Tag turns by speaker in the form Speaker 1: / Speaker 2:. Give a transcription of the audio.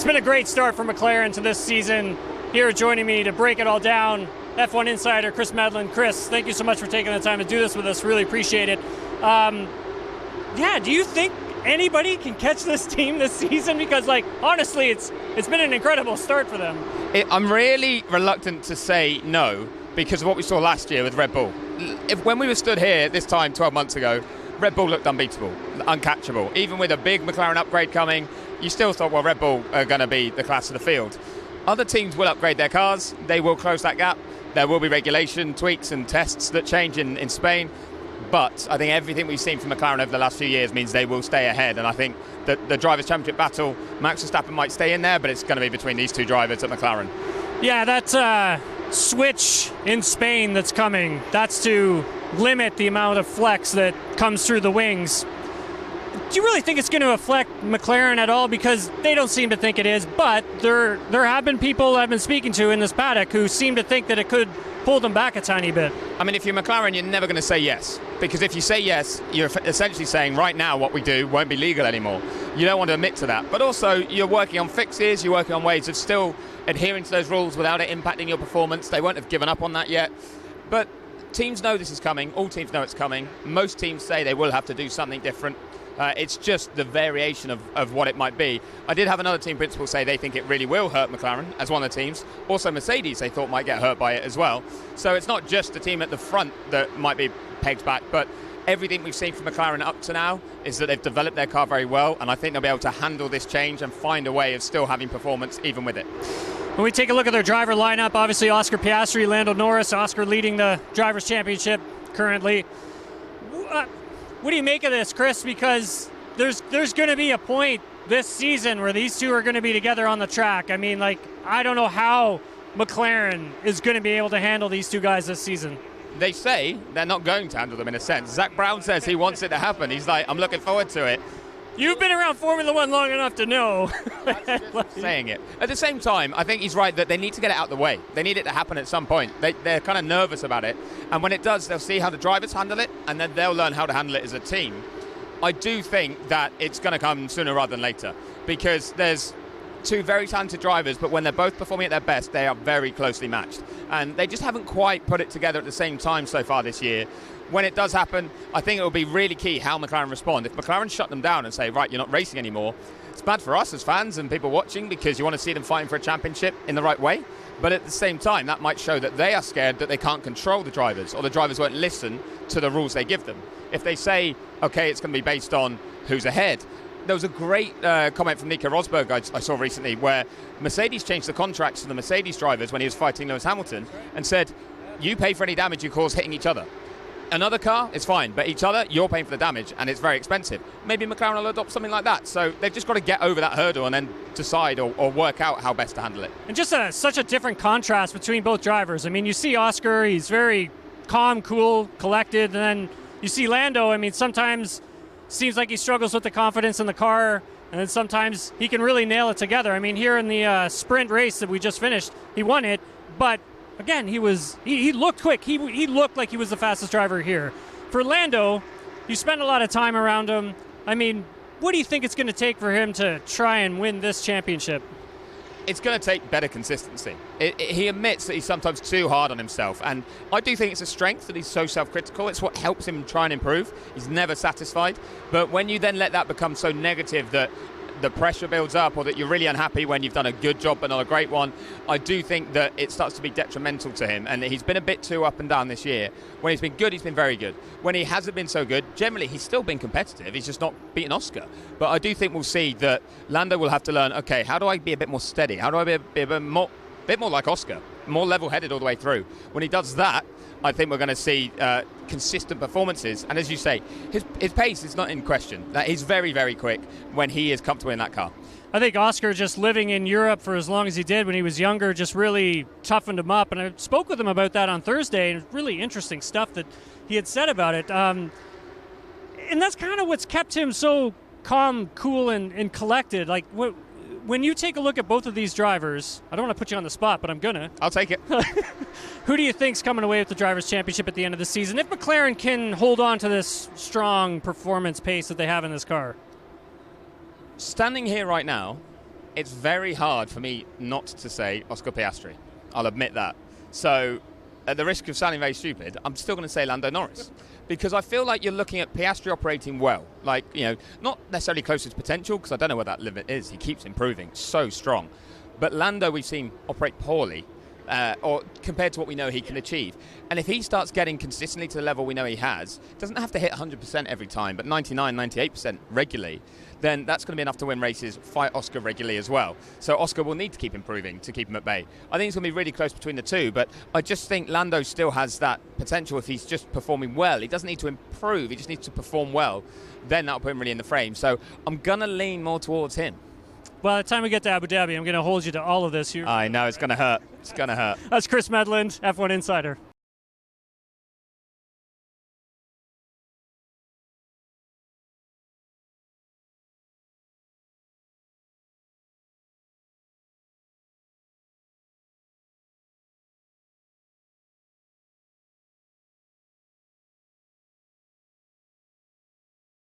Speaker 1: been a great start for McLaren to this season. Here joining me to break it all down, F1 Insider Chris Medland. Chris, thank you so much for taking the time to do this with us. Really appreciate it. Do you think anybody can catch this team this season? Because, honestly, it's been an incredible start for them.
Speaker 2: I'm really reluctant to say no because of what we saw last year with Red Bull. When we were stood here this time 12 months ago, Red Bull looked unbeatable, uncatchable. Even with a big McLaren upgrade coming, you still thought, well, Red Bull are going to be the class of the field. Other teams will upgrade their cars. They will close that gap. There will be regulation tweaks and tests that change in Spain. But I think everything we've seen from McLaren over the last few years means they will stay ahead. And I think that the Drivers' Championship battle, Max Verstappen might stay in there, but it's going to be between these two drivers at McLaren. Yeah,
Speaker 1: that switch in Spain that's coming, that's to limit the amount of flex that comes through the wings. Do you really think it's going to affect McLaren at all? Because they don't seem to think it is, but there have been people I've been speaking to in this paddock who seem to think that it could pull them back a tiny bit.
Speaker 2: I mean, if you're McLaren, you're never going to say yes. Because if you say yes, you're essentially saying right now what we do won't be legal anymore. You don't want to admit to that. But also, you're working on fixes, you're working on ways of still adhering to those rules without it impacting your performance. They won't have given up on that yet. But teams know this is coming. All teams know it's coming. Most teams say they will have to do something different. It's just the variation of what it might be. I did have another team principal say they think it really will hurt McLaren as one of the teams. Also Mercedes they thought might get hurt by it as well. So it's not just the team at the front that might be pegged back, but everything we've seen from McLaren up to now is that they've developed their car very well, and I think they'll be able to handle this change and find a way of still having performance even with it.
Speaker 1: When we take a look at their driver lineup, obviously Oscar Piastri, Lando Norris, Oscar leading the Drivers' Championship currently. What do you make of this, Chris? Because there's going to be a point this season where these two are going to be together on the track. I mean, I don't know how McLaren is going to be able to handle these two guys this season.
Speaker 2: They say they're not going to handle them in a sense. Zach Brown says he wants it to happen. He's like, I'm looking forward to it.
Speaker 1: You've been around Formula One long enough to know.
Speaker 2: Saying it. At the same time, I think he's right that they need to get it out of the way. They need it to happen at some point. They're kind of nervous about it. And when it does, they'll see how the drivers handle it, and then they'll learn how to handle it as a team. I do think that it's going to come sooner rather than later, because there's two very talented drivers, but when they're both performing at their best, they are very closely matched. And they just haven't quite put it together at the same time so far this year. When it does happen, I think it will be really key how McLaren respond. If McLaren shut them down and say, right, you're not racing anymore, it's bad for us as fans and people watching because you want to see them fighting for a championship in the right way. But at the same time, that might show that they are scared that they can't control the drivers, or the drivers won't listen to the rules they give them. If they say, okay, it's going to be based on who's ahead. There was a great comment from Nico Rosberg I saw recently where Mercedes changed the contracts to the Mercedes drivers when he was fighting Lewis Hamilton and said, you pay for any damage you cause hitting each other. Another car is fine, but each other, you're paying for the damage, and it's very expensive. Maybe McLaren will adopt something like that. So they've just got to get over that hurdle and then decide or work out how best to handle it.
Speaker 1: And just such a different contrast between both drivers. I mean, you see Oscar, he's very calm, cool, collected, and then you see Lando, I mean, sometimes seems like he struggles with the confidence in the car, and then sometimes he can really nail it together. I mean, here in the sprint race that we just finished, he won it, but again, he looked quick. He looked like he was the fastest driver here. For Lando, you spend a lot of time around him. I mean, what do you think it's going to take for him to try and win this championship?
Speaker 2: It's going to take better consistency. He admits that he's sometimes too hard on himself, and I do think it's a strength that he's so self-critical. It's what helps him try and improve. He's never satisfied. But when you then let that become so negative that the pressure builds up, or that you're really unhappy when you've done a good job but not a great one, I do think that it starts to be detrimental to him, and he's been a bit too up and down this year. When he's been good, he's been very good. When he hasn't been so good, generally he's still been competitive, he's just not beaten Oscar. But I do think we'll see that Lando will have to learn, okay, how do I be a bit more steady? How do I be a bit more like Oscar, more level-headed all the way through? When he does that, I think we're going to see consistent performances. And as you say, his pace is not in question. He's very, very quick when he is comfortable in that car.
Speaker 1: I think Oscar, just living in Europe for as long as he did when he was younger, just really toughened him up. And I spoke with him about that on Thursday, and really interesting stuff that he had said about it. And that's kind of what's kept him so calm, cool, and collected. Like, when you take a look at both of these drivers, I don't want to put you on the spot, but I'm gonna.
Speaker 2: I'll take it.
Speaker 1: Who do you think's coming away with the Drivers' Championship at the end of the season, if McLaren can hold on to this strong performance pace that they have in this car?
Speaker 2: Standing here right now, it's very hard for me not to say Oscar Piastri. I'll admit that. So, at the risk of sounding very stupid, I'm still going to say Lando Norris. Because I feel like you're looking at Piastri operating well. Like, not necessarily close to his potential, because I don't know what that limit is. He keeps improving, so strong. But Lando, we've seen operate poorly, or compared to what we know he can achieve. And if he starts getting consistently to the level we know he has, doesn't have to hit 100% every time, but 99, 98% regularly, then that's going to be enough to win races, fight Oscar regularly as well. So Oscar will need to keep improving to keep him at bay. I think it's going to be really close between the two, but I just think Lando still has that potential if he's just performing well. He doesn't need to improve, he just needs to perform well. Then that'll put him really in the frame. So I'm going to lean more towards him.
Speaker 1: Well, by the time we get to Abu Dhabi, I'm going to hold you to all of this here.
Speaker 2: I know, it's going to hurt. It's going to hurt.
Speaker 1: That's Chris Medland, F1 Insider.